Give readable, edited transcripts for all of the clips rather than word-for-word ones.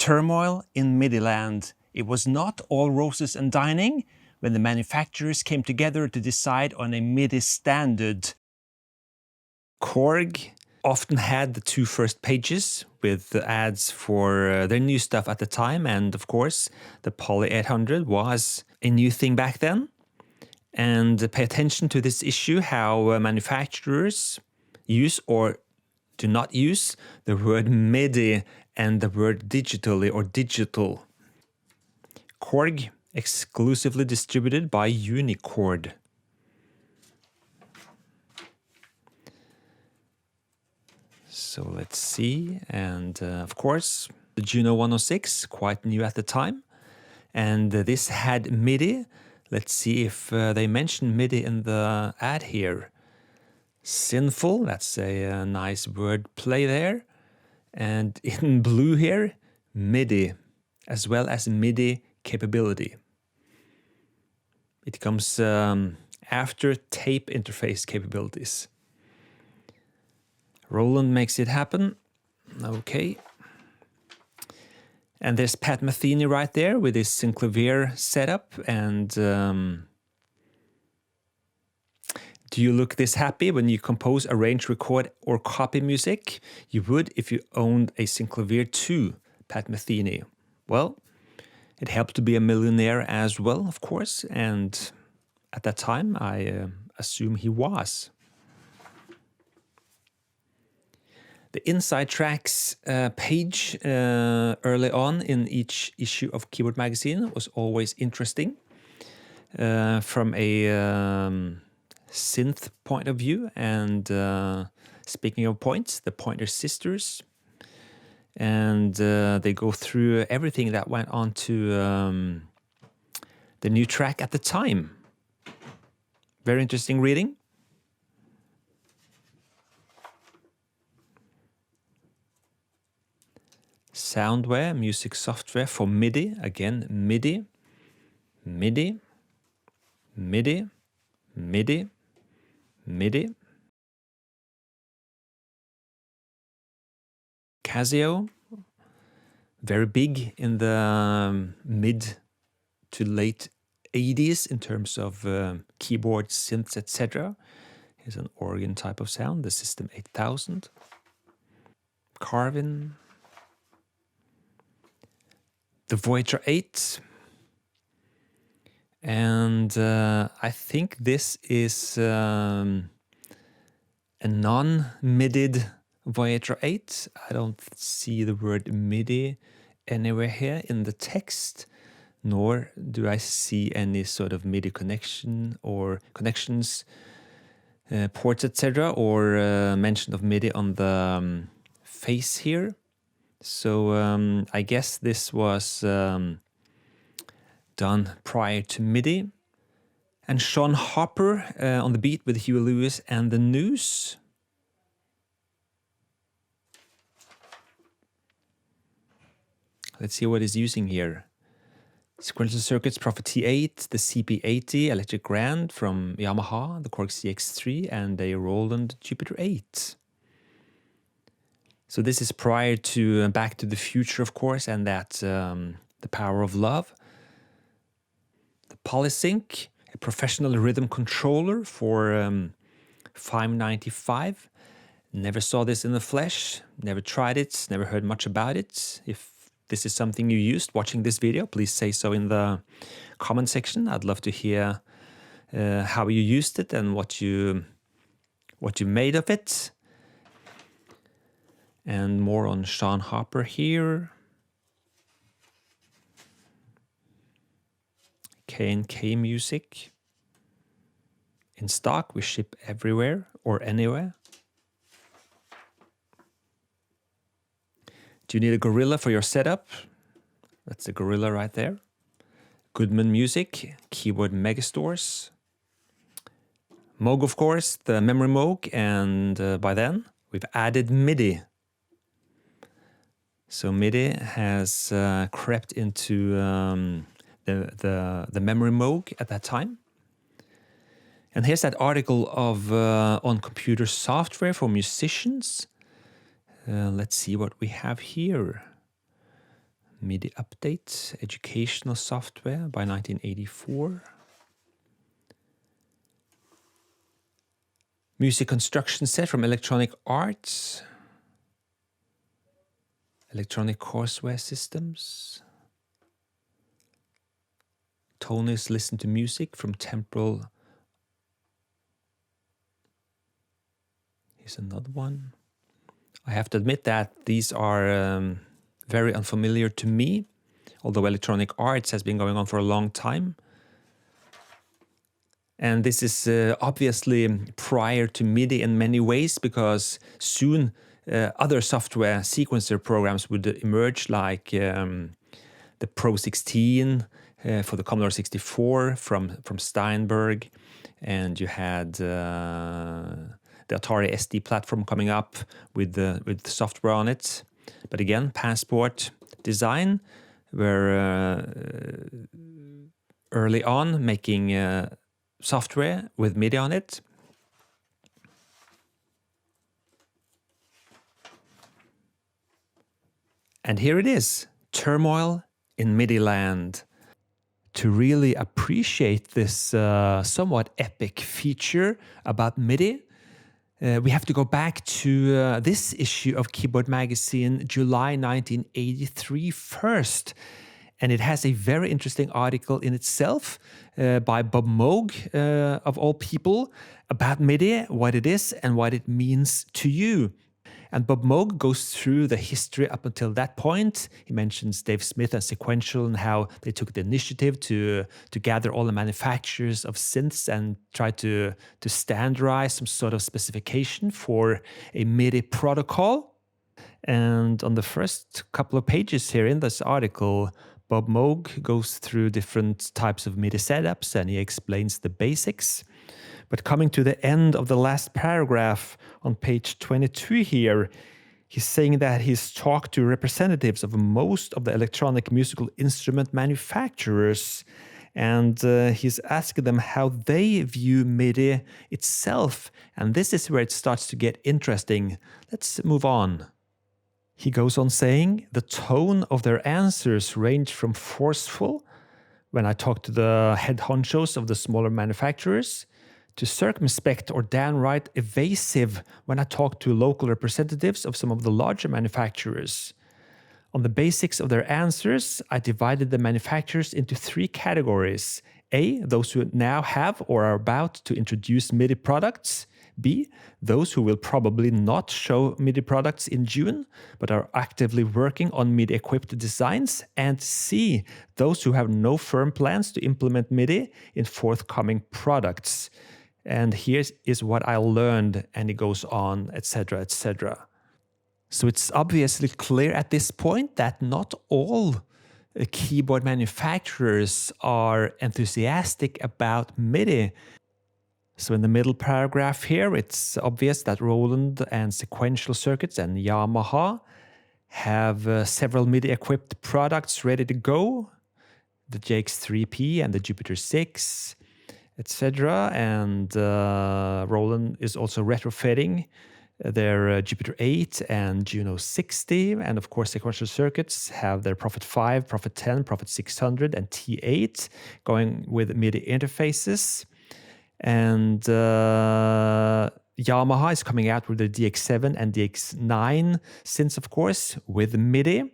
turmoil in MIDI land. It was not all roses and dining when the manufacturers came together to decide on a MIDI standard. Korg often had the two first pages with the ads for their new stuff at the time, and of course the Poly 800 was a new thing back then. And pay attention to this issue, how manufacturers use or do not use the word MIDI and the word digitally or digital. Korg exclusively distributed by Unicord. So let's see, and of course the Juno 106, quite new at the time, and this had MIDI. Let's see if they mention MIDI in the ad here. Sinful, that's a nice word play there. And in blue here, MIDI, as well as MIDI capability. It comes after tape interface capabilities. Roland makes it happen. Okay. And there's Pat Metheny right there with his synclavier setup. And do you look this happy when you compose, arrange, record, or copy music? You would if you owned a synclavier too, Pat Metheny. Well, it helped to be a millionaire as well, of course. And at that time, I assume he was. The inside tracks page early on in each issue of Keyboard Magazine was always interesting from a synth point of view. And speaking of points, the Pointer Sisters, and they go through everything that went on to the new track at the time. Very interesting reading. Soundware, music software for MIDI. Again, MIDI, MIDI, MIDI, MIDI, MIDI. Casio, very big in the mid to late 80s in terms of keyboard, synths, etc. Here's an organ type of sound, the System 8000. Carvin. The Voyager 8. And I think this is a non-MIDI'd Voyager 8. I don't see the word MIDI anywhere here in the text, nor do I see any sort of MIDI connection or connections, ports, etc., or mention of MIDI on the face here. So I guess this was done prior to MIDI. And Sean Hopper on the beat with Huey Lewis and the News. Let's see what he's using here. Sequential Circuits, Prophet T8, the CP80 Electric Grand from Yamaha, the Korg CX3, and a Roland Jupiter 8. So this is prior to Back to the Future, of course, and that The Power of Love. The Polysync, a professional rhythm controller for $595. Never saw this in the flesh, never tried it, never heard much about it. If this is something you used watching this video, please say so in the comment section. I'd love to hear how you used it and what you made of it. And more on Sean Hopper here. K&K Music. In stock, we ship everywhere or anywhere. Do you need a gorilla for your setup? That's the gorilla right there. Goodman Music, Keyboard Megastores. Moog, of course, the memory Moog, and by then we've added MIDI. So MIDI has crept into the memory Moog at that time. And here's that article of on computer software for musicians. Let's see what we have here. MIDI update, educational software by 1984. Music construction set from Electronic Arts. Electronic courseware systems. Tony's Listen to Music from Temporal. Here's another one. I have to admit that these are very unfamiliar to me, although Electronic Arts has been going on for a long time. And this is obviously prior to MIDI in many ways, because soon other software sequencer programs would emerge, like the Pro 16 for the Commodore 64 from Steinberg, and you had the Atari SD platform coming up with software on it. But again, Passport Design were early on making software with MIDI on it. And here it is, Turmoil in MIDI land. To really appreciate this somewhat epic feature about MIDI, we have to go back to this issue of Keyboard Magazine, July 1983 first. And it has a very interesting article in itself by Bob Moog, of all people, about MIDI, what it is and what it means to you. And Bob Moog goes through the history up until that point. He mentions Dave Smith and Sequential and how they took the initiative to gather all the manufacturers of synths and try to standardize some sort of specification for a MIDI protocol. And on the first couple of pages here in this article, Bob Moog goes through different types of MIDI setups and he explains the basics. But coming to the end of the last paragraph on page 22 here, he's saying that he's talked to representatives of most of the electronic musical instrument manufacturers, and he's asking them how they view MIDI itself. And this is where it starts to get interesting. Let's move on. He goes on saying, the tone of their answers range from forceful, when I talk to the head honchos of the smaller manufacturers, to circumspect or downright evasive when I talk to local representatives of some of the larger manufacturers. On the basics of their answers, I divided the manufacturers into three categories. A, those who now have or are about to introduce MIDI products. B, those who will probably not show MIDI products in June, but are actively working on MIDI-equipped designs. And C, those who have no firm plans to implement MIDI in forthcoming products. And here is what I learned, and it goes on, etc., etc. So it's obviously clear at this point that not all keyboard manufacturers are enthusiastic about MIDI. So in the middle paragraph here, it's obvious that Roland and Sequential Circuits and Yamaha have several MIDI-equipped products ready to go. The JX3P and the Jupiter 6, etc. And Roland is also retrofitting their Jupiter 8 and Juno 60. And of course, Sequential Circuits have their Prophet 5, Prophet 10, Prophet 600, and T8 going with MIDI interfaces. And Yamaha is coming out with the DX7 and DX9 synths, of course, with MIDI.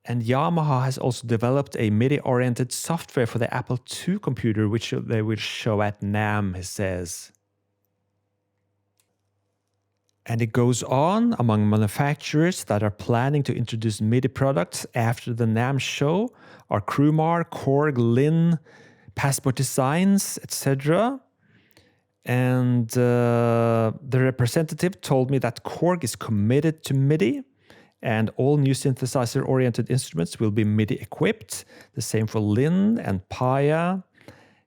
And Yamaha has also developed a MIDI-oriented software for the Apple II computer, which they will show at NAMM, he says. And it goes on among manufacturers that are planning to introduce MIDI products after the NAMM show are Krumar, Korg, Lin, Passport Designs, etc. And the representative told me that Korg is committed to MIDI, and all new synthesizer-oriented instruments will be MIDI-equipped. The same for Lin and Paya.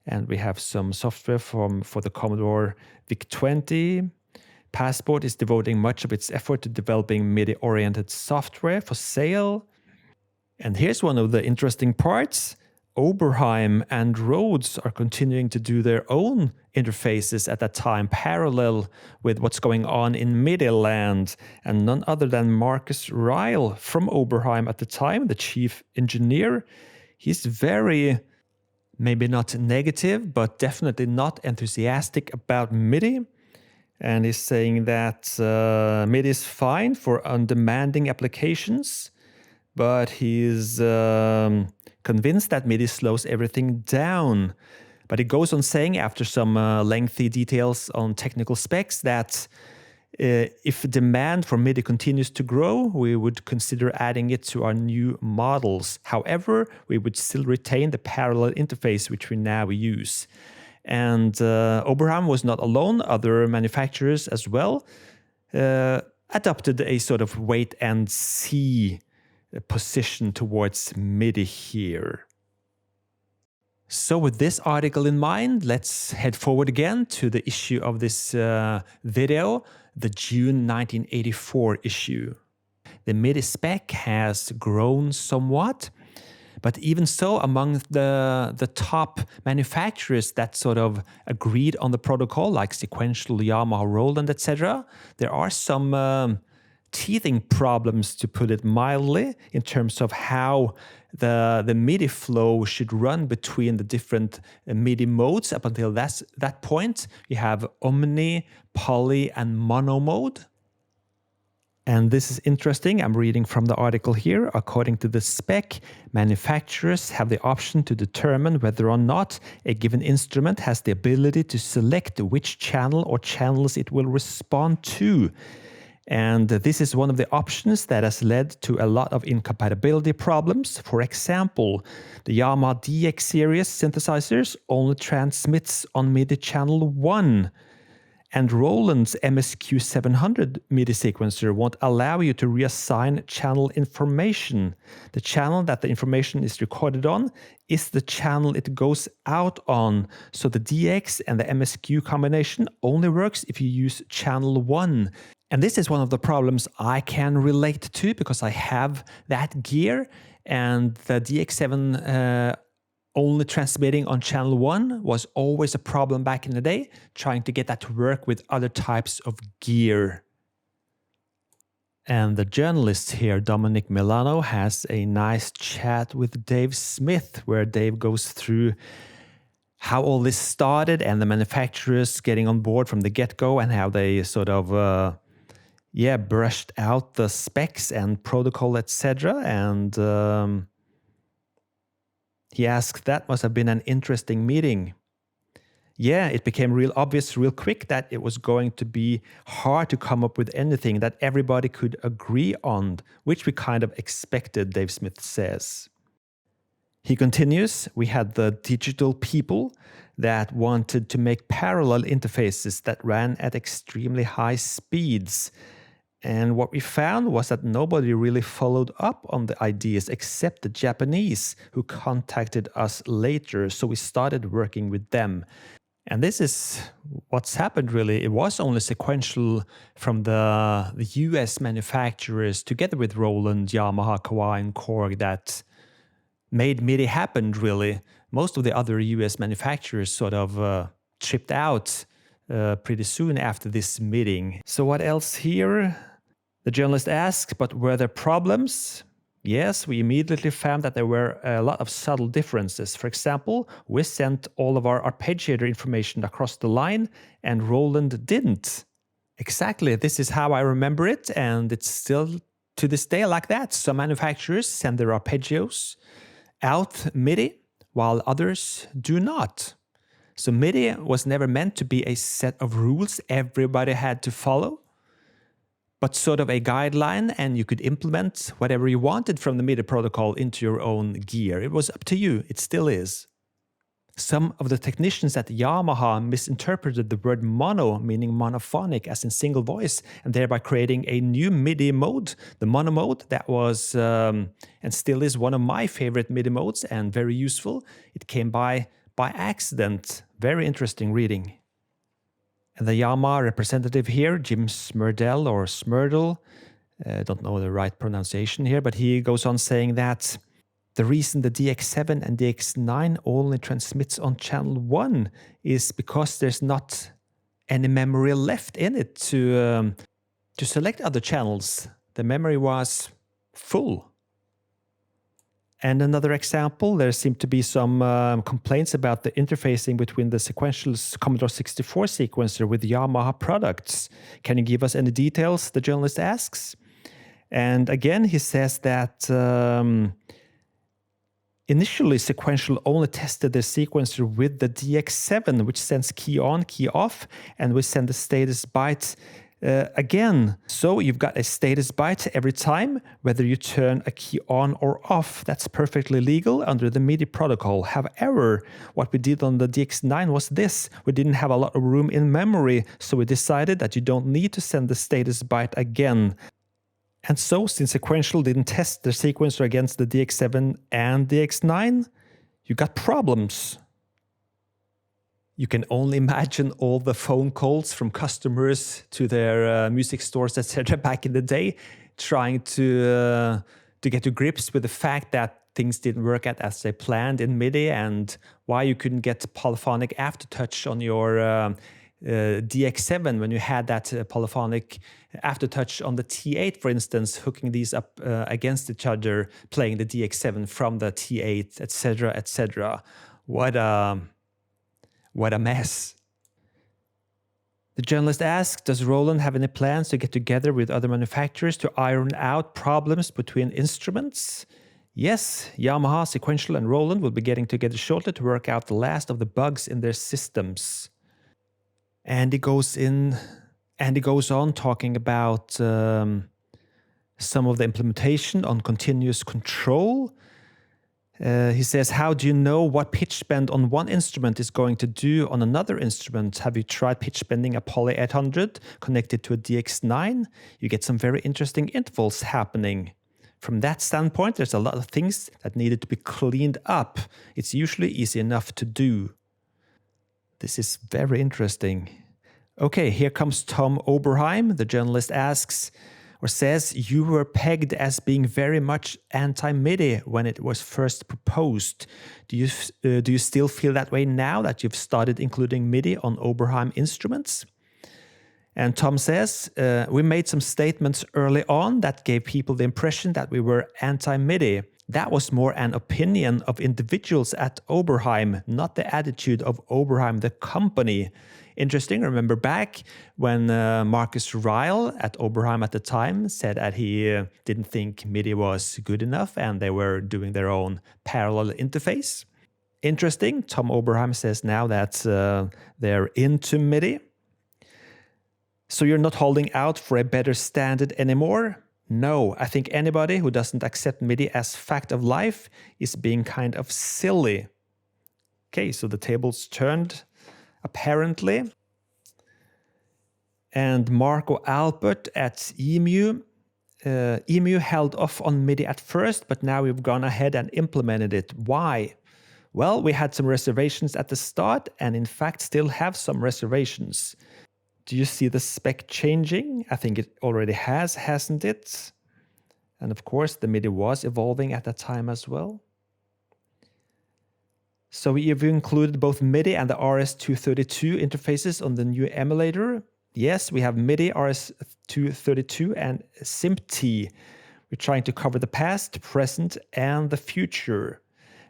And we have some software for the Commodore VIC-20. Passport is devoting much of its effort to developing MIDI-oriented software for sale. And here's one of the interesting parts. Oberheim and Rhodes are continuing to do their own interfaces at that time, parallel with what's going on in MIDI land. And none other than Marcus Ryle from Oberheim at the time, the chief engineer, he's very, maybe not negative, but definitely not enthusiastic about MIDI. And he's saying that MIDI is fine for undemanding applications, but he's convinced that MIDI slows everything down. But it goes on saying, after some lengthy details on technical specs, that if demand for MIDI continues to grow, we would consider adding it to our new models. However, we would still retain the parallel interface which we now use. And Oberheim was not alone. Other manufacturers as well adopted a sort of wait and see position towards MIDI here. So with this article in mind, let's head forward again to the issue of this video, the June 1984 issue. The MIDI spec has grown somewhat, but even so, among the top manufacturers that sort of agreed on the protocol, like Sequential, Yamaha, Roland, etc., there are some teething problems, to put it mildly, in terms of how the MIDI flow should run between the different MIDI modes. Up until that point, you have omni, poly, and mono mode. And this is interesting. I'm reading from the article here. According to the spec, manufacturers have the option to determine whether or not a given instrument has the ability to select which channel or channels it will respond to. And this is one of the options that has led to a lot of incompatibility problems. For example, the Yamaha DX series synthesizers only transmits on MIDI channel 1. And Roland's MSQ 700 MIDI sequencer won't allow you to reassign channel information. The channel that the information is recorded on is the channel it goes out on. So the DX and the MSQ combination only works if you use channel 1. And this is one of the problems I can relate to because I have that gear, and the DX7 only transmitting on channel 1 was always a problem back in the day, trying to get that to work with other types of gear. And the journalist here, Dominic Milano, has a nice chat with Dave Smith, where Dave goes through how all this started and the manufacturers getting on board from the get-go, and how they sort of brushed out the specs and protocol, etc. And he asked, that must have been an interesting meeting. Yeah, it became real obvious real quick that it was going to be hard to come up with anything that everybody could agree on, which we kind of expected, Dave Smith says. He continues, we had the digital people that wanted to make parallel interfaces that ran at extremely high speeds. And what we found was that nobody really followed up on the ideas except the Japanese, who contacted us later, so we started working with them. And this is what's happened really. It was only Sequential from the US manufacturers, together with Roland, Yamaha, Kawai, and Korg, that made MIDI happen really. Most of the other US manufacturers sort of tripped out pretty soon after this meeting. So what else here? The journalist asked, but were there problems? Yes, we immediately found that there were a lot of subtle differences. For example, we sent all of our arpeggiator information across the line, and Roland didn't. Exactly, this is how I remember it, and it's still to this day like that. Some manufacturers send their arpeggios out MIDI, while others do not. So MIDI was never meant to be a set of rules everybody had to follow, but sort of a guideline, and you could implement whatever you wanted from the MIDI protocol into your own gear. It was up to you. It still is. Some of the technicians at Yamaha misinterpreted the word mono, meaning monophonic, as in single voice, and thereby creating a new MIDI mode, the mono mode, that was and still is one of my favorite MIDI modes and very useful. It came by accident. Very interesting reading. And the Yamaha representative here, Jim Smerdel or Smerdel, don't know the right pronunciation here, but he goes on saying that The reason the DX7 and DX9 only transmits on channel 1 is because there's not any memory left in it to select other channels. The memory was full. And another example, there seem to be some complaints about the interfacing between the sequential Commodore 64 sequencer with Yamaha products. Can you give us any details, the journalist asks? And again, he says that initially Sequential only tested the sequencer with the DX7, which sends key on, key off, and we send the status byte again. So you've got a status byte every time, whether you turn a key on or off. That's perfectly legal under the MIDI protocol. However, what we did on the DX9 was this. We didn't have a lot of room in memory, so we decided that you don't need to send the status byte again. And so, since Sequential didn't test the sequencer against the DX7 and DX9, you got problems. You can only imagine all the phone calls from customers to their music stores, etc. back in the day, trying to get to grips with the fact that things didn't work out as they planned in MIDI, and why you couldn't get polyphonic aftertouch on your DX7 when you had that polyphonic aftertouch on the T8, for instance, hooking these up against each other, playing the DX7 from the T8, etc., etc. What a mess. The journalist asks, does Roland have any plans to get together with other manufacturers to iron out problems between instruments? Yes, Yamaha, Sequential, and Roland will be getting together shortly to work out the last of the bugs in their systems. And he goes on talking about some of the implementation on continuous control. He says, how do you know what pitch bend on one instrument is going to do on another instrument? Have you tried pitch bending a Poly 800 connected to a DX9? You get some very interesting intervals happening. From that standpoint, there's a lot of things that needed to be cleaned up. It's usually easy enough to do. This is very interesting. Okay, here comes Tom Oberheim. The journalist asks, or says, you were pegged as being very much anti-MIDI when it was first proposed. Do you still feel that way now that you've started including MIDI on Oberheim instruments? And Tom says, we made some statements early on that gave people the impression that we were anti-MIDI. That was more an opinion of individuals at Oberheim, not the attitude of Oberheim, the company. Interesting. Remember back when Marcus Ryle at Oberheim at the time said that he didn't think MIDI was good enough and they were doing their own parallel interface. Interesting. Tom Oberheim says now that they're into MIDI. So you're not holding out for a better standard anymore? No, I think anybody who doesn't accept MIDI as fact of life is being kind of silly. Okay, so the tables turned, apparently. And Marco Alpert at EMU. EMU held off on MIDI at first, but now we've gone ahead and implemented it. Why? Well, we had some reservations at the start, and in fact still have some reservations. Do you see the spec changing? I think it already has, hasn't it? And of course, the MIDI was evolving at that time as well. So we've included both MIDI and the RS-232 interfaces on the new emulator. Yes, we have MIDI, RS-232, and SIMP-T. We're trying to cover the past, present, and the future.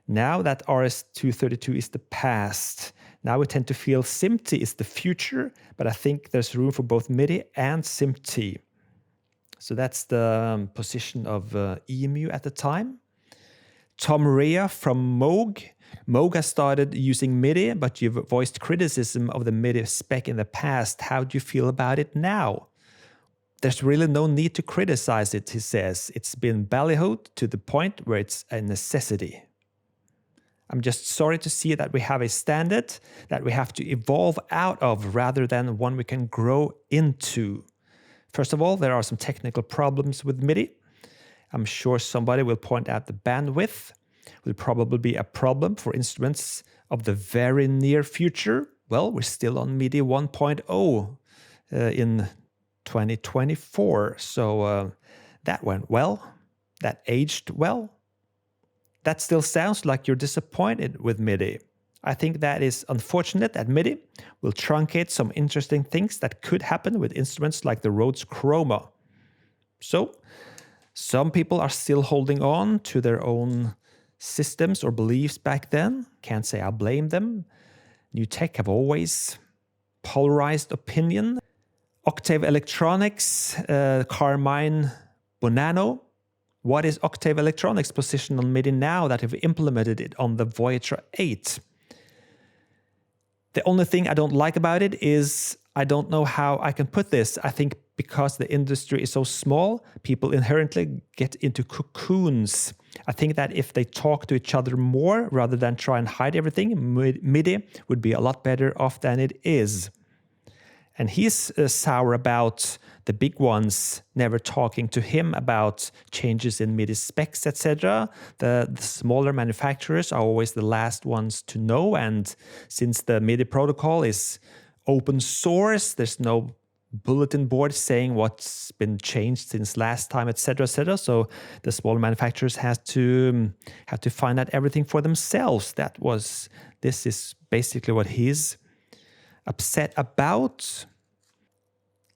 Now that RS-232 is the past. Now we tend to feel SIMP-T is the future, but I think there's room for both MIDI and SIMP-T. So that's the position of EMU at the time. Tom Rea from Moog. Moog has started using MIDI, but you've voiced criticism of the MIDI spec in the past. How do you feel about it now? There's really no need to criticize it, he says. It's been ballyhooed to the point where it's a necessity. I'm just sorry to see that we have a standard that we have to evolve out of rather than one we can grow into. First of all, there are some technical problems with MIDI. I'm sure somebody will point out the bandwidth. Will probably be a problem for instruments of the very near future. Well, we're still on MIDI 1.0 in 2024. So that went well. That aged well. That still sounds like you're disappointed with MIDI. I think that is unfortunate that MIDI will truncate some interesting things that could happen with instruments like the Rhodes Chroma. So, some people are still holding on to their own systems or beliefs back then. Can't say I blame them. New tech have always polarized opinion. Octave Electronics, Carmine Bonanno. What is Octave Electronics' position on MIDI now that have implemented it on the Voyager 8? The only thing I don't like about it is I don't know how I can put this. I think because the industry is so small, people inherently get into cocoons. I think that if they talk to each other more rather than try and hide everything, MIDI would be a lot better off than it is. And he's sour about the big ones never talking to him about changes in MIDI specs, etc. The smaller manufacturers are always the last ones to know. And since the MIDI protocol is open source, there's no bulletin board saying what's been changed since last time, etc., etc. So the smaller manufacturers have to find out everything for themselves. This is basically what he's upset about.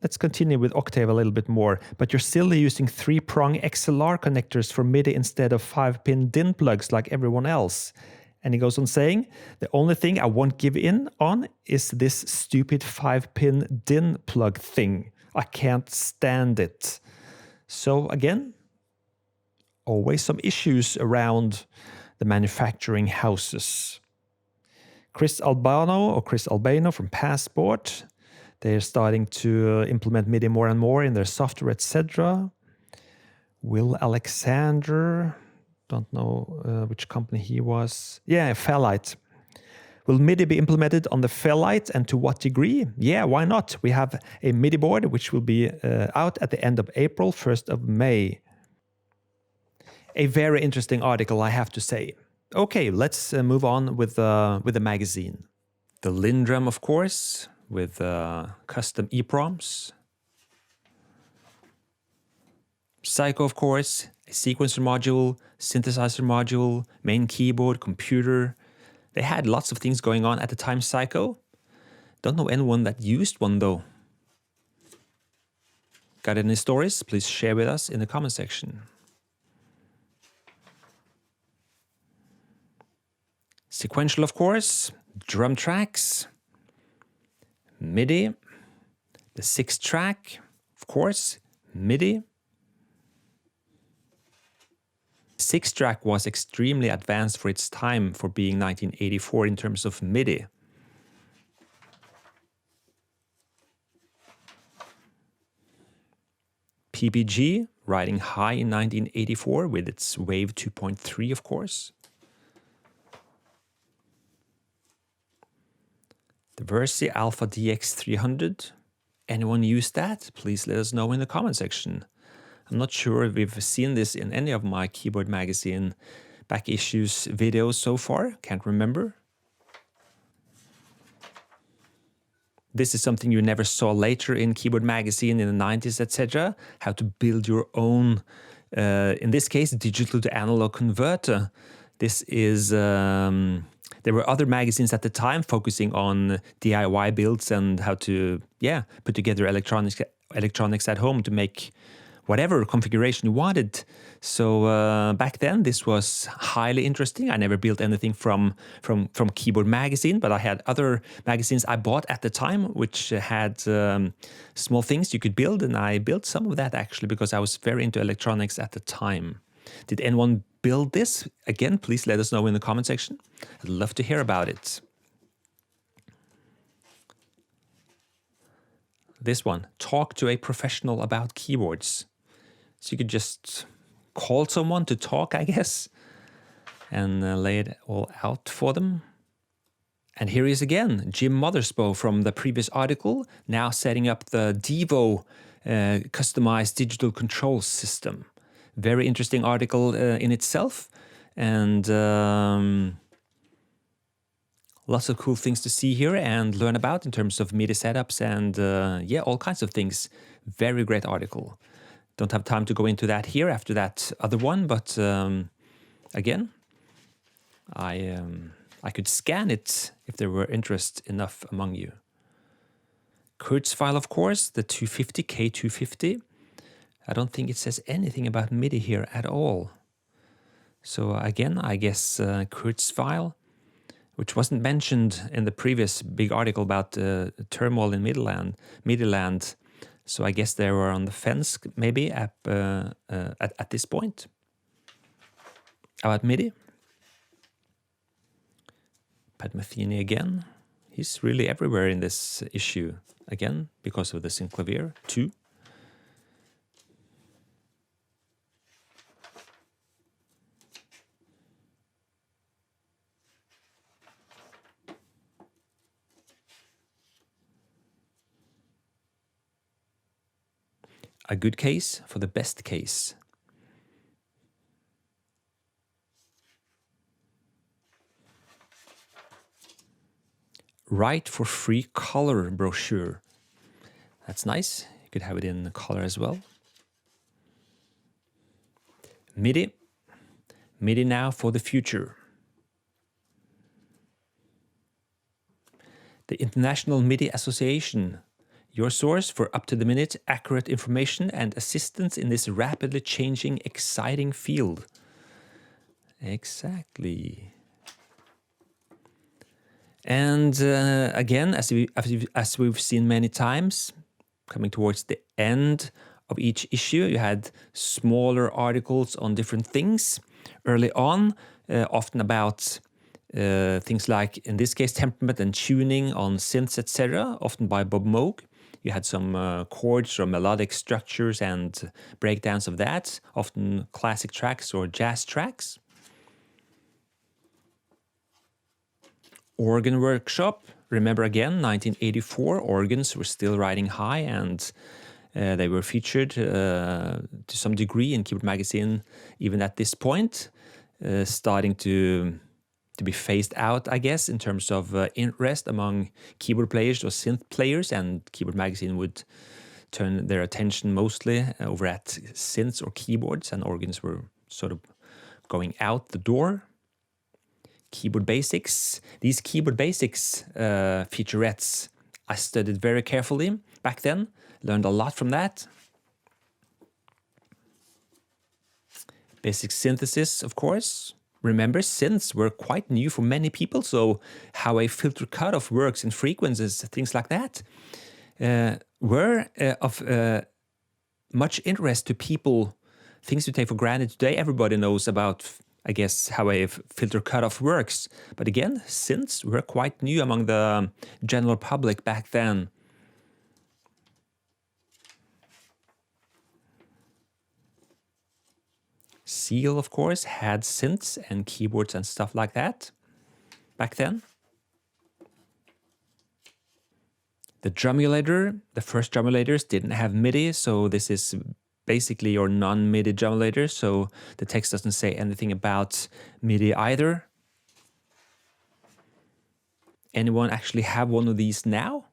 Let's continue with Octave a little bit more, but you're still using 3-prong XLR connectors for MIDI instead of 5-pin DIN plugs like everyone else. And he goes on saying, the only thing I won't give in on is this stupid 5-pin DIN plug thing. I can't stand it. So again, always some issues around the manufacturing houses. Chris Albano from Passport. They're starting to implement MIDI more and more in their software, etc. Will Alexander, don't know which company he was. Yeah, Fellite. Will MIDI be implemented on the Fellite and to what degree? Yeah, why not? We have a MIDI board which will be out at the end of April, 1st of May. A very interesting article, I have to say. Okay, let's move on with the magazine. The Lindrum, of course, with custom EEPROMs. Psycho, of course, a sequencer module, synthesizer module, main keyboard, computer. They had lots of things going on at the time, Psycho. Don't know anyone that used one though. Got any stories? Please share with us in the comment section. Sequential, of course, drum tracks, MIDI, the 6-track, of course, MIDI. 6-track was extremely advanced for its time for being 1984 in terms of MIDI. PPG riding high in 1984 with its Wave 2.3, of course. The Versi Alpha DX300. Anyone use that? Please let us know in the comment section. I'm not sure if we've seen this in any of my Keyboard Magazine back issues videos so far. Can't remember. This is something you never saw later in Keyboard Magazine in the 90s, etc. How to build your own, in this case, digital to analog converter. This is... there were other magazines at the time focusing on DIY builds and how to, put together electronics at home to make whatever configuration you wanted. So back then, this was highly interesting. I never built anything from Keyboard Magazine, but I had other magazines I bought at the time, which had small things you could build, and I built some of that actually because I was very into electronics at the time. Did anyone build this? Again, please let us know in the comment section. I'd love to hear about it. This one, talk to a professional about keyboards. So you could just call someone to talk, I guess, and lay it all out for them. And here he is again, Jim Mothersbaugh from the previous article, now setting up the Devo customized digital control system. Very interesting article in itself, and lots of cool things to see here and learn about in terms of MIDI setups and all kinds of things. Very great article. Don't have time to go into that here after that other one, but again, I could scan it if there were interest enough among you. Kurzweil, of course, the 250, K250. I don't think it says anything about MIDI here at all. So again, I guess Kurzweil, which wasn't mentioned in the previous big article about Turmoil in MIDI-land. So I guess they were on the fence, maybe, at this point. About MIDI. Pat Metheny again. He's really everywhere in this issue, again, because of the synclavier, too. A good case for the best case. Write for free color brochure. That's nice. You could have it in color as well. MIDI. MIDI now for the future. The International MIDI Association. Your source for up-to-the-minute, accurate information and assistance in this rapidly changing, exciting field. Exactly. And again, as we've seen many times, coming towards the end of each issue, you had smaller articles on different things early on, often about things like, in this case, temperament and tuning on synths, etc., often by Bob Moog. You had some chords or melodic structures and breakdowns of that, often classic tracks or jazz tracks. Organ workshop. Remember again, 1984, organs were still riding high, and they were featured to some degree in Keyboard Magazine even at this point, starting to be phased out, I guess, in terms of interest among keyboard players or synth players, and Keyboard Magazine would turn their attention mostly over at synths or keyboards, and organs were sort of going out the door. Keyboard Basics. These Keyboard Basics featurettes I studied very carefully back then, learned a lot from that. Basic synthesis, of course. Remember, synths were quite new for many people, so how a filter cutoff works in frequencies, things like that, were of much interest to people. Things you take for granted today, everybody knows about, I guess, how a filter cutoff works. But again, synths were quite new among the general public back then. Seal, of course, had synths and keyboards and stuff like that back then. The drumulator, the first drumulators didn't have MIDI, so this is basically your non-MIDI drumulator, so the text doesn't say anything about MIDI either. Anyone actually have one of these now?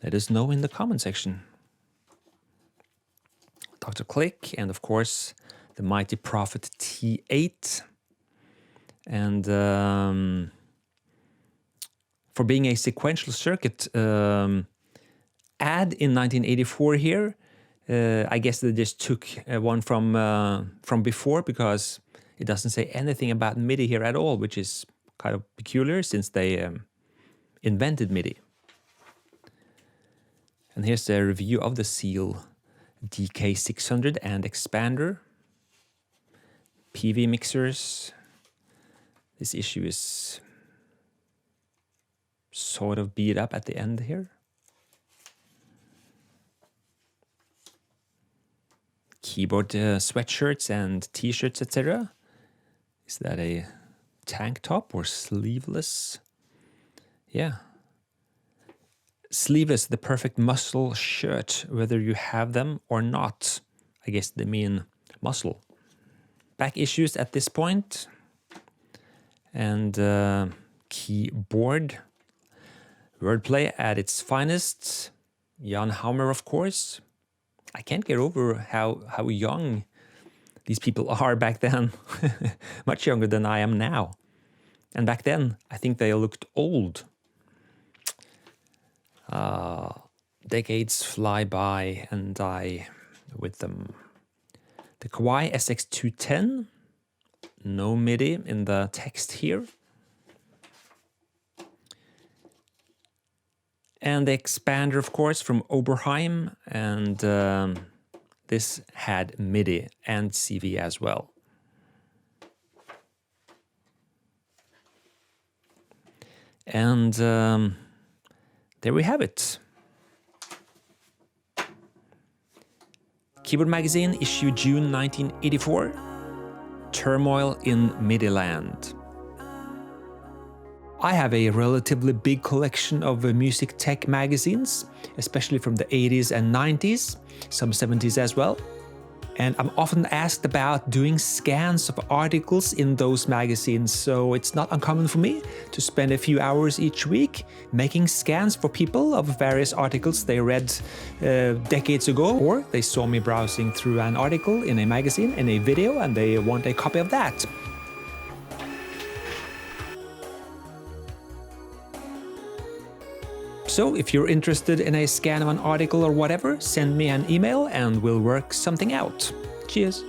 Let us know in the comment section. Dr. Click, and of course the Mighty Prophet T8. And for being a sequential circuit ad in 1984 here, I guess they just took one from before, because it doesn't say anything about MIDI here at all, which is kind of peculiar since they invented MIDI. And here's a review of the Seal DK600 and expander. PV mixers. This issue is sort of beat up at the end here. Keyboard sweatshirts and t-shirts, etc. Is that a tank top or sleeveless? Yeah. Sleeveless, the perfect muscle shirt, whether you have them or not. I guess they mean muscle. Back issues at this point. And keyboard. Wordplay at its finest. Jan Hammer, of course. I can't get over how young these people are back then much younger than I am now. And back then, I think they looked old. Decades fly by and die with them. The Kawai SX210, no MIDI in the text here. And the expander, of course, from Oberheim, and this had MIDI and CV as well. And there we have it. Keyboard Magazine, issue June 1984. Turmoil in MIDI land. I have a relatively big collection of music tech magazines, especially from the 80s and 90s, some 70s as well. And I'm often asked about doing scans of articles in those magazines, so it's not uncommon for me to spend a few hours each week making scans for people of various articles they read decades ago, or they saw me browsing through an article in a magazine, in a video, and they want a copy of that. So if you're interested in a scan of an article or whatever, send me an email and we'll work something out. Cheers!